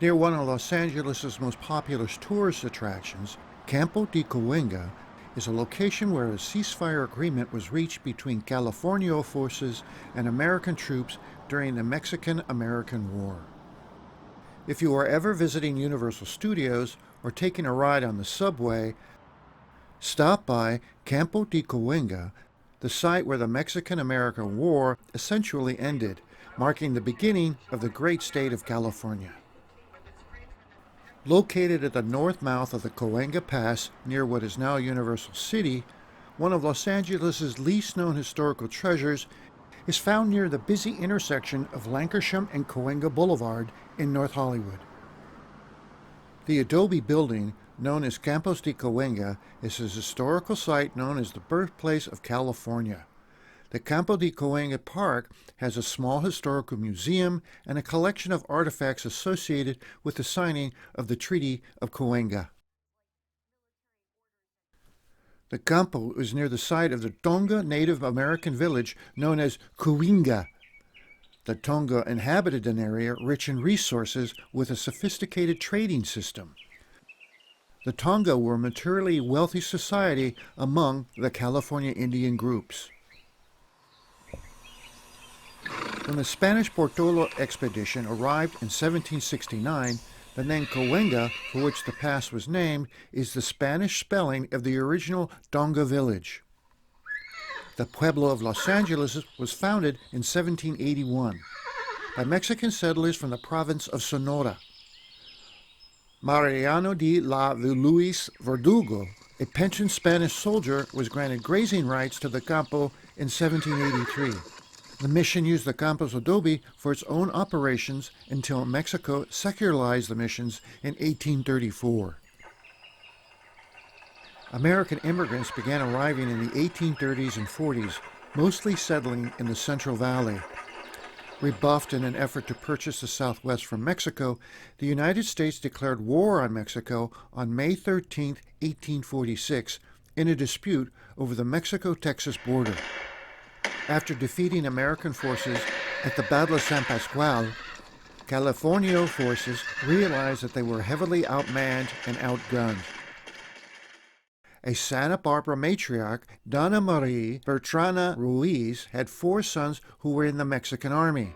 Near one of Los Angeles' most popular tourist attractions, Campo de Cahuenga is a location where a ceasefire agreement was reached between Californio forces and American troops during the Mexican-American War. If you are ever visiting Universal Studios or taking a ride on the subway, stop by Campo de Cahuenga, the site where the Mexican-American War essentially ended, marking the beginning of the great state of California. Located at the north mouth of the Cahuenga Pass near what is now Universal City, one of Los Angeles' least known historical treasures is found near the busy intersection of Lankershim and Cahuenga Boulevard in North Hollywood. The Adobe building, known as Campos De Cahuenga, is a historical site known as the Birthplace of California. The Campo de Cahuenga Park has a small historical museum and a collection of artifacts associated with the signing of the Treaty of Cahuenga. The Campo is near the site of the Tonga Native American village known as Cahuenga. The Tonga inhabited an area rich in resources with a sophisticated trading system. The Tonga were a materially wealthy society among the California Indian groups. When the Spanish Portola expedition arrived in 1769, the name Cahuenga, for which the pass was named, is the Spanish spelling of the original Tonga village. The Pueblo of Los Angeles was founded in 1781 by Mexican settlers from the province of Sonora. Mariano de la Luis Verdugo, a pensioned Spanish soldier, was granted grazing rights to the Campo in 1783. The mission used the Campos Adobe for its own operations until Mexico secularized the missions in 1834. American immigrants began arriving in the 1830s and 40s, mostly settling in the Central Valley. Rebuffed in an effort to purchase the Southwest from Mexico, the United States declared war on Mexico on May 13, 1846, in a dispute over the Mexico-Texas border. After defeating American forces at the Battle of San Pascual, Californio forces realized that they were heavily outmanned and outgunned. A Santa Barbara matriarch, Donna Marie Bertrana Ruiz, had 4 sons who were in the Mexican army.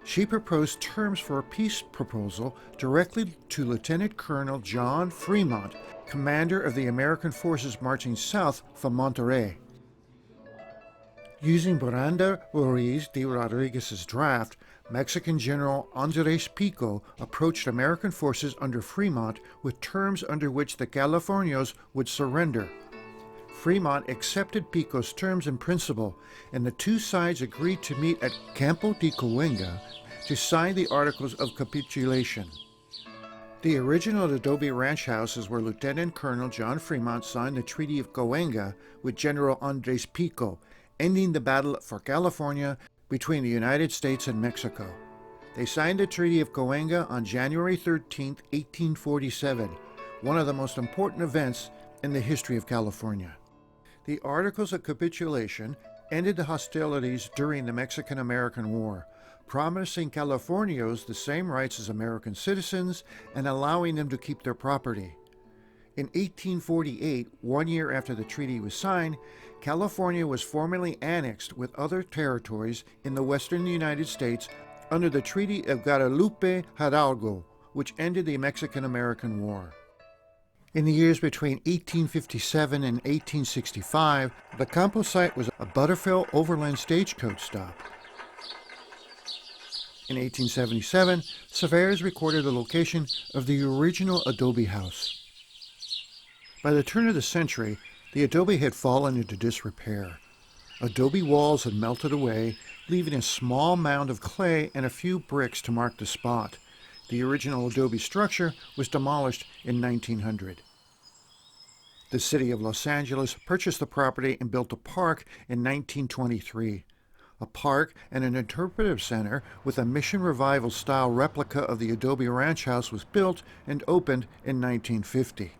She proposed terms for a peace proposal directly to Lieutenant Colonel John Fremont, commander of the American forces marching south from Monterrey. Using Miranda Ruiz de Rodriguez's draft, Mexican General Andres Pico approached American forces under Fremont with terms under which the Californios would surrender. Fremont accepted Pico's terms in principle, and the two sides agreed to meet at Campo de Cahuenga to sign the Articles of Capitulation. The original Adobe ranch houses where Lieutenant Colonel John Fremont signed the Treaty of Cahuenga with General Andres Pico, ending the battle for California between the United States and Mexico. They signed the Treaty of Cahuenga on January 13, 1847, one of the most important events in the history of California. The Articles of Capitulation ended the hostilities during the Mexican-American War, promising Californios the same rights as American citizens and allowing them to keep their property. In 1848, 1 year after the treaty was signed, California was formally annexed with other territories in the western United States under the Treaty of Guadalupe Hidalgo, which ended the Mexican-American War. In the years between 1857 and 1865, the Campo site was a Butterfield overland stagecoach stop. In 1877, surveyors recorded the location of the original Adobe house. By the turn of the century, the adobe had fallen into disrepair. Adobe walls had melted away, leaving a small mound of clay and a few bricks to mark the spot. The original adobe structure was demolished in 1900. The city of Los Angeles purchased the property and built a park in 1923. A park and an interpretive center with a Mission Revival-style replica of the Adobe Ranch House was built and opened in 1950.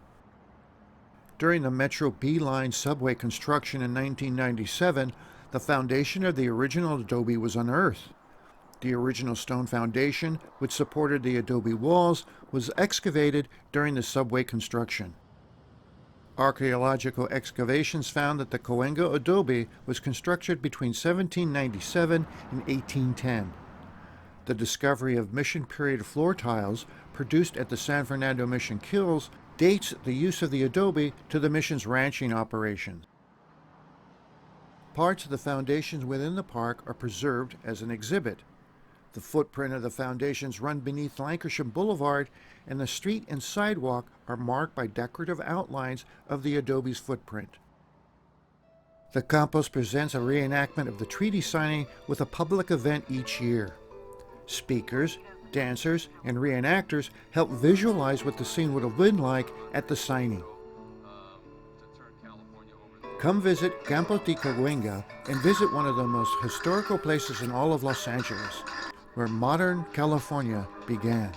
During the Metro B-Line subway construction in 1997, the foundation of the original Adobe was unearthed. The original stone foundation, which supported the adobe walls, was excavated during the subway construction. Archaeological excavations found that the Cahuenga adobe was constructed between 1797 and 1810. The discovery of mission period floor tiles produced at the San Fernando Mission Kilns dates the use of the adobe to the mission's ranching operations. Parts of the foundations within the park are preserved as an exhibit. The footprint of the foundations run beneath Lankershim Boulevard, and the street and sidewalk are marked by decorative outlines of the adobe's footprint. The Campos presents a reenactment of the treaty signing with a public event each year. Speakers, dancers, and reenactors help visualize what the scene would have been like at the signing. Come visit Campo de Cahuenga and visit one of the most historical places in all of Los Angeles, where modern California began.